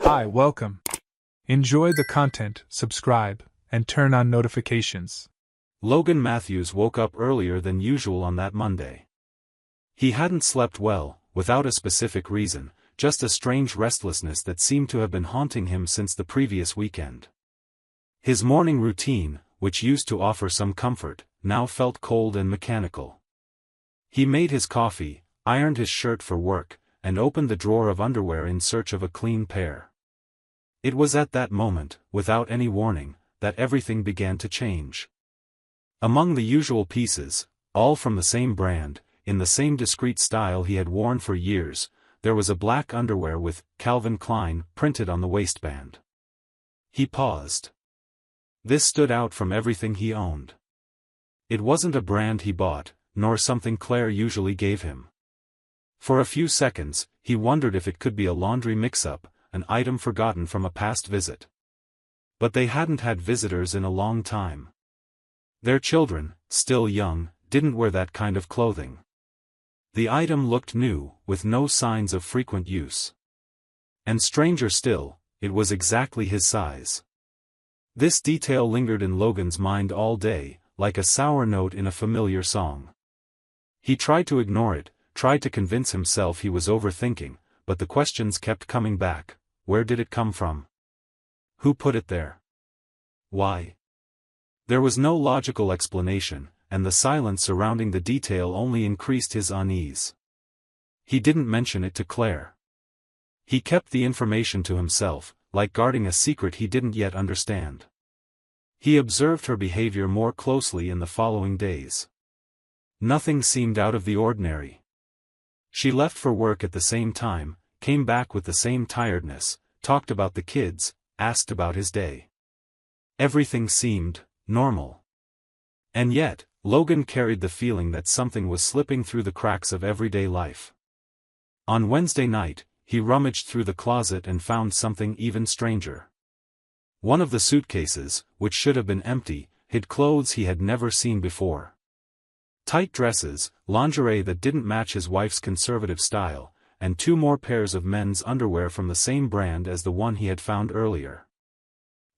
Hi, welcome. Enjoy the content, subscribe, and turn on notifications. Logan Matthews woke up earlier than usual on that Monday. He hadn't slept well, without a specific reason, just a strange restlessness that seemed to have been haunting him since the previous weekend. His morning routine, which used to offer some comfort, now felt cold and mechanical. He made his coffee, ironed his shirt for work, and opened the drawer of underwear in search of a clean pair. It was at that moment, without any warning, that everything began to change. Among the usual pieces, all from the same brand, in the same discreet style he had worn for years, there was a black underwear with Calvin Klein printed on the waistband. He paused. This stood out from everything he owned. It wasn't a brand he bought, nor something Claire usually gave him. For a few seconds, he wondered if it could be a laundry mix-up, an item forgotten from a past visit. But they hadn't had visitors in a long time. Their children, still young, didn't wear that kind of clothing. The item looked new, with no signs of frequent use. And stranger still, it was exactly his size. This detail lingered in Logan's mind all day, like a sour note in a familiar song. He tried to ignore it, tried to convince himself he was overthinking, but the questions kept coming back. Where did it come from? Who put it there? Why? There was no logical explanation, and the silence surrounding the detail only increased his unease. He didn't mention it to Claire. He kept the information to himself, like guarding a secret he didn't yet understand. He observed her behavior more closely in the following days. Nothing seemed out of the ordinary. She left for work at the same time, came back with the same tiredness, talked about the kids, asked about his day. Everything seemed normal. And yet, Logan carried the feeling that something was slipping through the cracks of everyday life. On Wednesday night, he rummaged through the closet and found something even stranger. One of the suitcases, which should have been empty, hid clothes he had never seen before. Tight dresses, lingerie that didn't match his wife's conservative style, and 2 more pairs of men's underwear from the same brand as the one he had found earlier.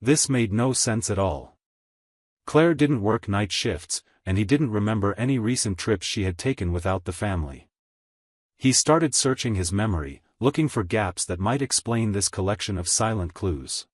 This made no sense at all. Claire didn't work night shifts, and he didn't remember any recent trips she had taken without the family. He started searching his memory, looking for gaps that might explain this collection of silent clues.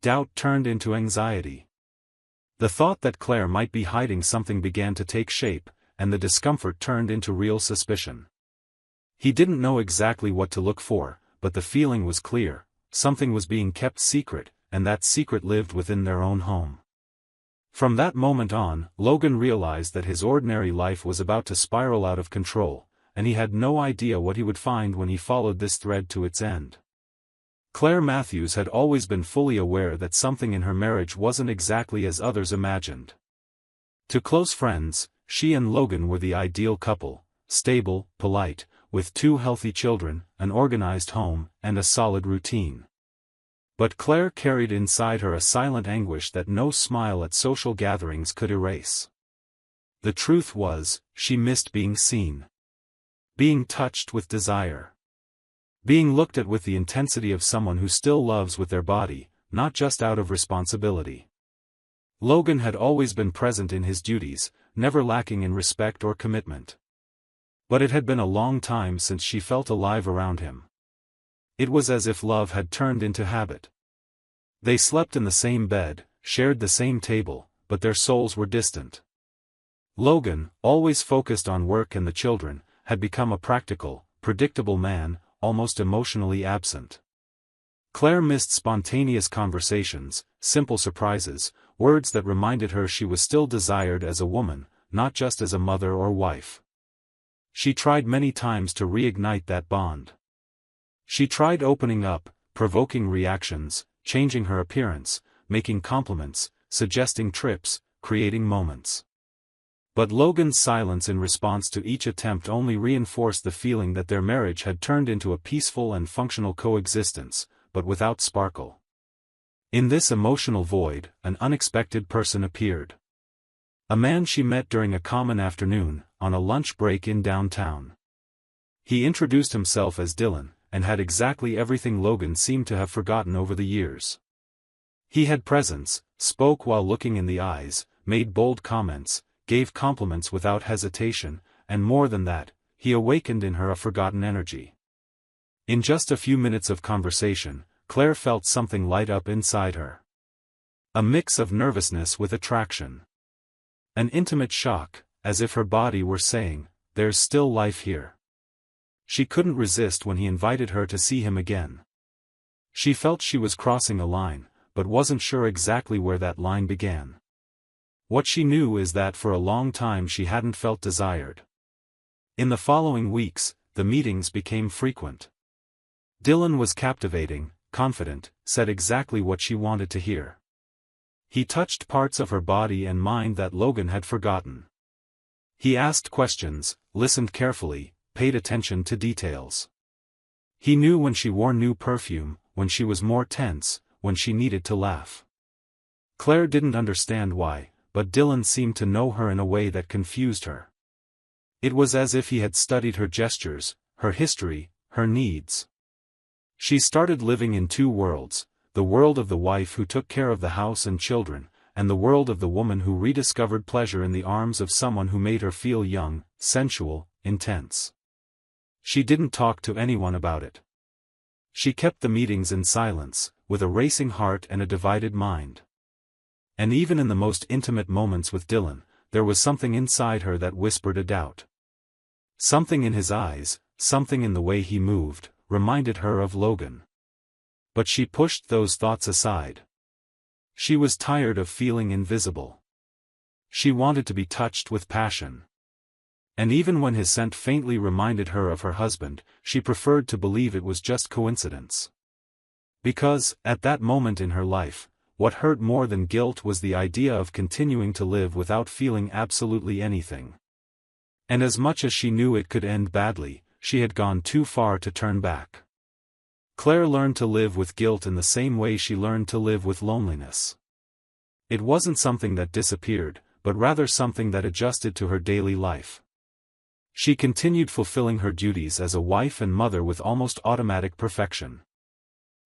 Doubt turned into anxiety. The thought that Claire might be hiding something began to take shape, and the discomfort turned into real suspicion. He didn't know exactly what to look for, but the feeling was clear: something was being kept secret, and that secret lived within their own home. From that moment on, Logan realized that his ordinary life was about to spiral out of control, and he had no idea what he would find when he followed this thread to its end. Claire Matthews had always been fully aware that something in her marriage wasn't exactly as others imagined. To close friends, she and Logan were the ideal couple: stable, polite, with 2 healthy children, an organized home, and a solid routine. But Claire carried inside her a silent anguish that no smile at social gatherings could erase. The truth was, she missed being seen. Being touched with desire. Being looked at with the intensity of someone who still loves with their body, not just out of responsibility. Logan had always been present in his duties, never lacking in respect or commitment. But it had been a long time since she felt alive around him. It was as if love had turned into habit. They slept in the same bed, shared the same table, but their souls were distant. Logan, always focused on work and the children, had become a practical, predictable man, almost emotionally absent. Claire missed spontaneous conversations, simple surprises, words that reminded her she was still desired as a woman, not just as a mother or wife. She tried many times to reignite that bond. She tried opening up, provoking reactions, changing her appearance, making compliments, suggesting trips, creating moments. But Logan's silence in response to each attempt only reinforced the feeling that their marriage had turned into a peaceful and functional coexistence, but without sparkle. In this emotional void, an unexpected person appeared. A man she met during a common afternoon, on a lunch break in downtown. He introduced himself as Dylan, and had exactly everything Logan seemed to have forgotten over the years. He had presence, spoke while looking in the eyes, made bold comments, gave compliments without hesitation, and more than that, he awakened in her a forgotten energy. In just a few minutes of conversation, Claire felt something light up inside her. A mix of nervousness with attraction. An intimate shock, as if her body were saying, "There's still life here." She couldn't resist when he invited her to see him again. She felt she was crossing a line, but wasn't sure exactly where that line began. What she knew is that for a long time she hadn't felt desired. In the following weeks, the meetings became frequent. Dylan was captivating, confident, said exactly what she wanted to hear. He touched parts of her body and mind that Logan had forgotten. He asked questions, listened carefully, paid attention to details. He knew when she wore new perfume, when she was more tense, when she needed to laugh. Claire didn't understand why, but Dylan seemed to know her in a way that confused her. It was as if he had studied her gestures, her history, her needs. She started living in two worlds, the world of the wife who took care of the house and children, and the world of the woman who rediscovered pleasure in the arms of someone who made her feel young, sensual, intense. She didn't talk to anyone about it. She kept the meetings in silence, with a racing heart and a divided mind. And even in the most intimate moments with Dylan, there was something inside her that whispered a doubt. Something in his eyes, something in the way he moved, reminded her of Logan. But she pushed those thoughts aside. She was tired of feeling invisible. She wanted to be touched with passion. And even when his scent faintly reminded her of her husband, she preferred to believe it was just coincidence. Because, at that moment in her life, what hurt more than guilt was the idea of continuing to live without feeling absolutely anything. And as much as she knew it could end badly, she had gone too far to turn back. Claire learned to live with guilt in the same way she learned to live with loneliness. It wasn't something that disappeared, but rather something that adjusted to her daily life. She continued fulfilling her duties as a wife and mother with almost automatic perfection.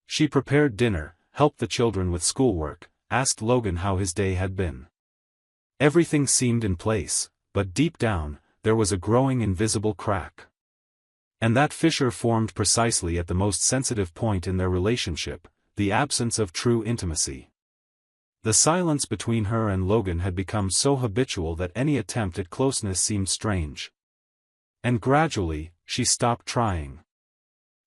She prepared dinner, helped the children with schoolwork, asked Logan how his day had been. Everything seemed in place, but deep down, there was a growing invisible crack. And that fissure formed precisely at the most sensitive point in their relationship, the absence of true intimacy. The silence between her and Logan had become so habitual that any attempt at closeness seemed strange. And gradually, she stopped trying.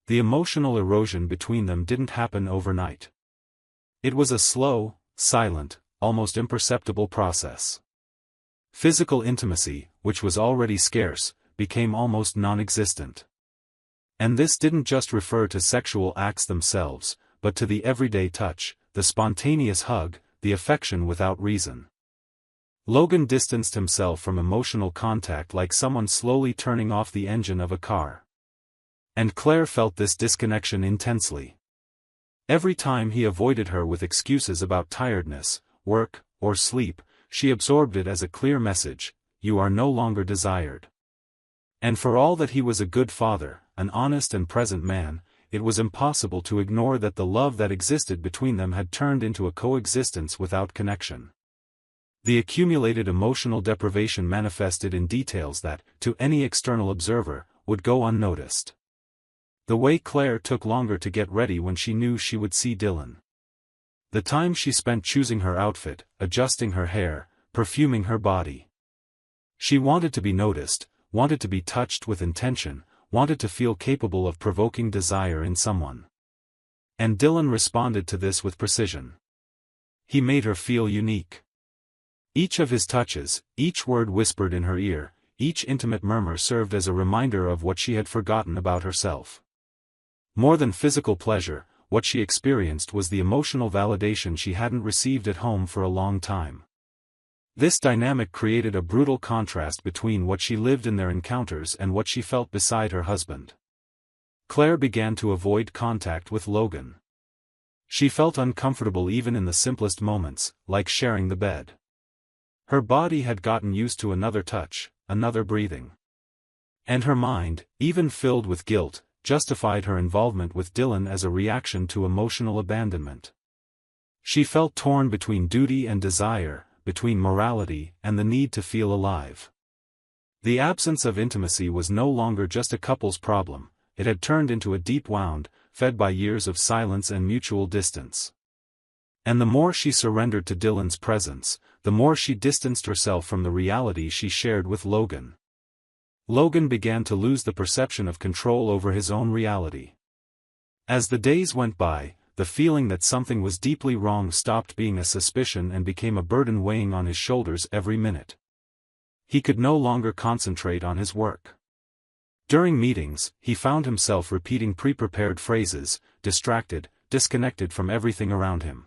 The emotional erosion between them didn't happen overnight. It was a slow, silent, almost imperceptible process. Physical intimacy, which was already scarce, became almost non-existent. And this didn't just refer to sexual acts themselves, but to the everyday touch, the spontaneous hug, the affection without reason. Logan distanced himself from emotional contact like someone slowly turning off the engine of a car. And Claire felt this disconnection intensely. Every time he avoided her with excuses about tiredness, work, or sleep, she absorbed it as a clear message: you are no longer desired. And for all that he was a good father, an honest and present man, it was impossible to ignore that the love that existed between them had turned into a coexistence without connection. The accumulated emotional deprivation manifested in details that, to any external observer, would go unnoticed. The way Claire took longer to get ready when she knew she would see Dylan. The time she spent choosing her outfit, adjusting her hair, perfuming her body. She wanted to be noticed, wanted to be touched with intention, wanted to feel capable of provoking desire in someone. And Dylan responded to this with precision. He made her feel unique. Each of his touches, each word whispered in her ear, each intimate murmur served as a reminder of what she had forgotten about herself. More than physical pleasure, what she experienced was the emotional validation she hadn't received at home for a long time. This dynamic created a brutal contrast between what she lived in their encounters and what she felt beside her husband. Claire began to avoid contact with Logan. She felt uncomfortable even in the simplest moments, like sharing the bed. Her body had gotten used to another touch, another breathing. And her mind, even filled with guilt, justified her involvement with Dylan as a reaction to emotional abandonment. She felt torn between duty and desire, between morality and the need to feel alive. The absence of intimacy was no longer just a couple's problem, it had turned into a deep wound, fed by years of silence and mutual distance. And the more she surrendered to Dylan's presence, the more she distanced herself from the reality she shared with Logan. Logan began to lose the perception of control over his own reality. As the days went by, the feeling that something was deeply wrong stopped being a suspicion and became a burden weighing on his shoulders every minute. He could no longer concentrate on his work. During meetings, he found himself repeating pre-prepared phrases, distracted, disconnected from everything around him.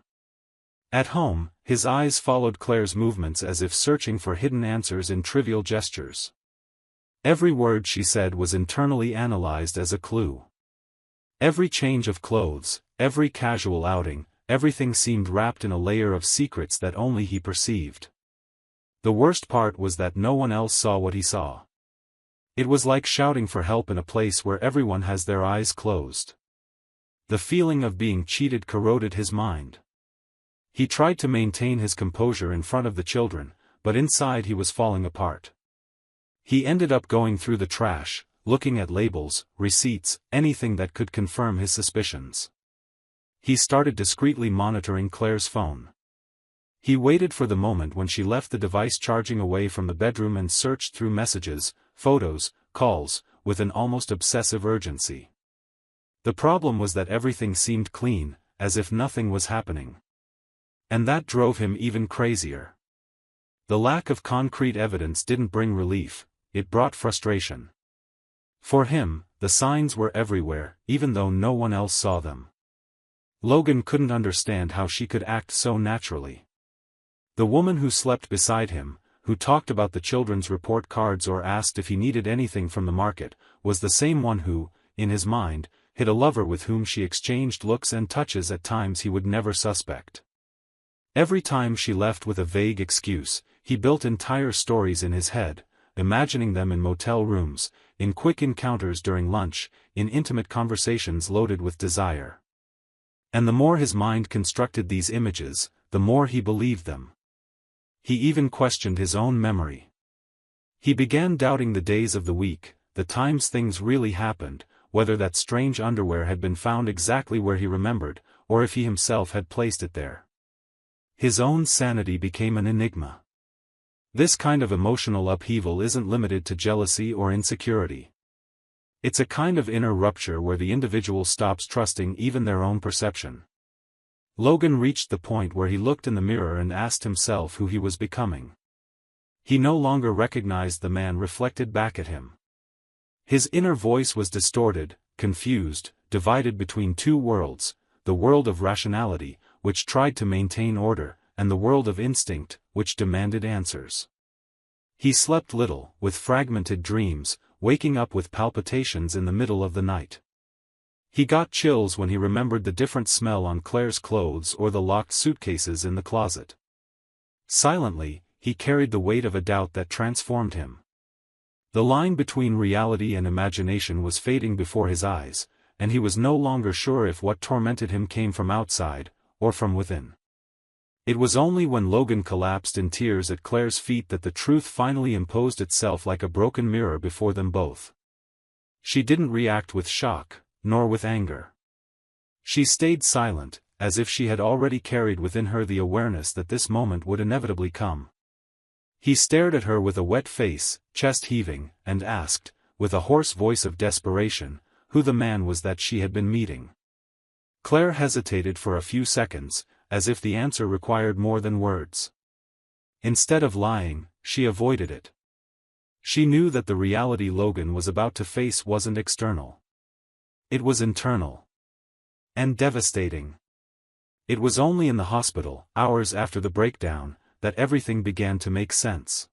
At home, his eyes followed Claire's movements as if searching for hidden answers in trivial gestures. Every word she said was internally analyzed as a clue. Every change of clothes, every casual outing, everything seemed wrapped in a layer of secrets that only he perceived. The worst part was that no one else saw what he saw. It was like shouting for help in a place where everyone has their eyes closed. The feeling of being cheated corroded his mind. He tried to maintain his composure in front of the children, but inside he was falling apart. He ended up going through the trash, looking at labels, receipts, anything that could confirm his suspicions. He started discreetly monitoring Claire's phone. He waited for the moment when she left the device charging away from the bedroom and searched through messages, photos, calls, with an almost obsessive urgency. The problem was that everything seemed clean, as if nothing was happening. And that drove him even crazier. The lack of concrete evidence didn't bring relief, it brought frustration. For him, the signs were everywhere, even though no one else saw them. Logan couldn't understand how she could act so naturally. The woman who slept beside him, who talked about the children's report cards or asked if he needed anything from the market, was the same one who, in his mind, hid a lover with whom she exchanged looks and touches at times he would never suspect. Every time she left with a vague excuse, he built entire stories in his head, imagining them in motel rooms, in quick encounters during lunch, in intimate conversations loaded with desire. And the more his mind constructed these images, the more he believed them. He even questioned his own memory. He began doubting the days of the week, the times things really happened, whether that strange underwear had been found exactly where he remembered, or if he himself had placed it there. His own sanity became an enigma. This kind of emotional upheaval isn't limited to jealousy or insecurity. It's a kind of inner rupture where the individual stops trusting even their own perception. Logan reached the point where he looked in the mirror and asked himself who he was becoming. He no longer recognized the man reflected back at him. His inner voice was distorted, confused, divided between two worlds, the world of rationality, which tried to maintain order, and the world of instinct, which demanded answers. He slept little, with fragmented dreams, waking up with palpitations in the middle of the night. He got chills when he remembered the different smell on Claire's clothes or the locked suitcases in the closet. Silently, he carried the weight of a doubt that transformed him. The line between reality and imagination was fading before his eyes, and he was no longer sure if what tormented him came from outside, or from within. It was only when Logan collapsed in tears at Claire's feet that the truth finally imposed itself like a broken mirror before them both. She didn't react with shock, nor with anger. She stayed silent, as if she had already carried within her the awareness that this moment would inevitably come. He stared at her with a wet face, chest heaving, and asked, with a hoarse voice of desperation, who the man was that she had been meeting. Claire hesitated for a few seconds, as if the answer required more than words. Instead of lying, she avoided it. She knew that the reality Logan was about to face wasn't external. It was internal. And devastating. It was only in the hospital, hours after the breakdown, that everything began to make sense.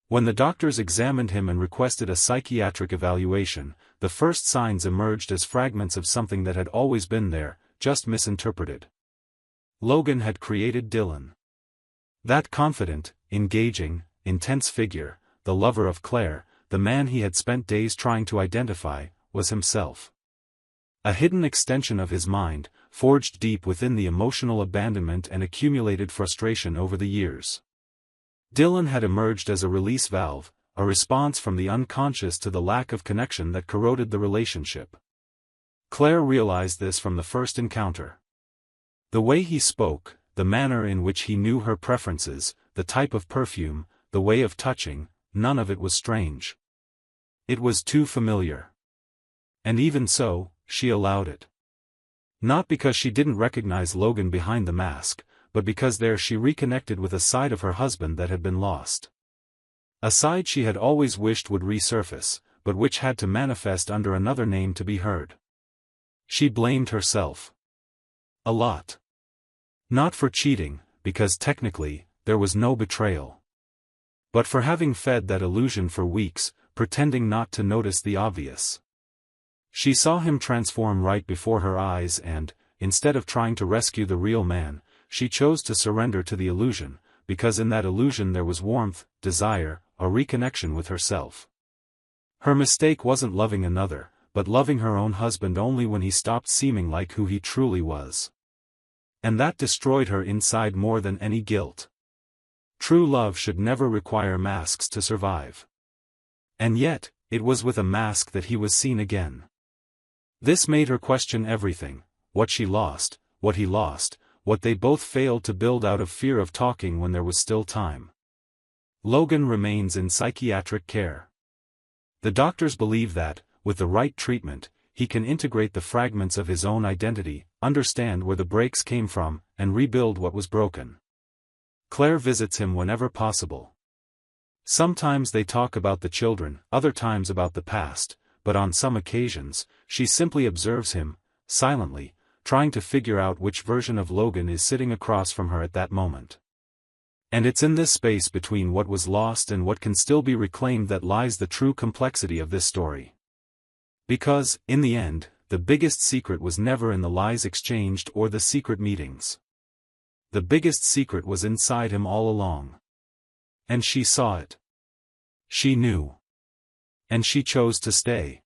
When the doctors examined him and requested a psychiatric evaluation, the first signs emerged as fragments of something that had always been there, just misinterpreted. Logan had created Dylan. That confident, engaging, intense figure, the lover of Claire, the man he had spent days trying to identify, was himself. A hidden extension of his mind, forged deep within the emotional abandonment and accumulated frustration over the years. Dylan had emerged as a release valve, a response from the unconscious to the lack of connection that corroded the relationship. Claire realized this from the first encounter. The way he spoke, the manner in which he knew her preferences, the type of perfume, the way of touching, none of it was strange. It was too familiar. And even so, she allowed it. Not because she didn't recognize Logan behind the mask, but because there she reconnected with a side of her husband that had been lost. A side she had always wished would resurface, but which had to manifest under another name to be heard. She blamed herself. A lot. Not for cheating, because technically, there was no betrayal. But for having fed that illusion for weeks, pretending not to notice the obvious. She saw him transform right before her eyes and, instead of trying to rescue the real man, she chose to surrender to the illusion, because in that illusion there was warmth, desire, a reconnection with herself. Her mistake wasn't loving another, but loving her own husband only when he stopped seeming like who he truly was. And that destroyed her inside more than any guilt. True love should never require masks to survive. And yet, it was with a mask that he was seen again. This made her question everything, what she lost, what he lost, what they both failed to build out of fear of talking when there was still time. Logan remains in psychiatric care. The doctors believe that, with the right treatment, he can integrate the fragments of his own identity, understand where the breaks came from, and rebuild what was broken. Claire visits him whenever possible. Sometimes they talk about the children, other times about the past, but on some occasions, she simply observes him, silently, trying to figure out which version of Logan is sitting across from her at that moment. And it's in this space between what was lost and what can still be reclaimed that lies the true complexity of this story. Because, in the end, the biggest secret was never in the lies exchanged or the secret meetings. The biggest secret was inside him all along. And she saw it. She knew. And she chose to stay.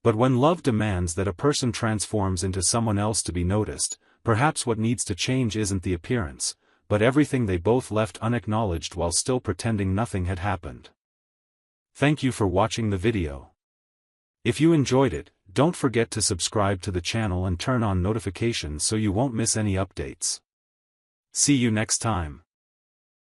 But when love demands that a person transforms into someone else to be noticed, perhaps what needs to change isn't the appearance, but everything they both left unacknowledged while still pretending nothing had happened. Thank you for watching the video. If you enjoyed it, don't forget to subscribe to the channel and turn on notifications so you won't miss any updates. See you next time.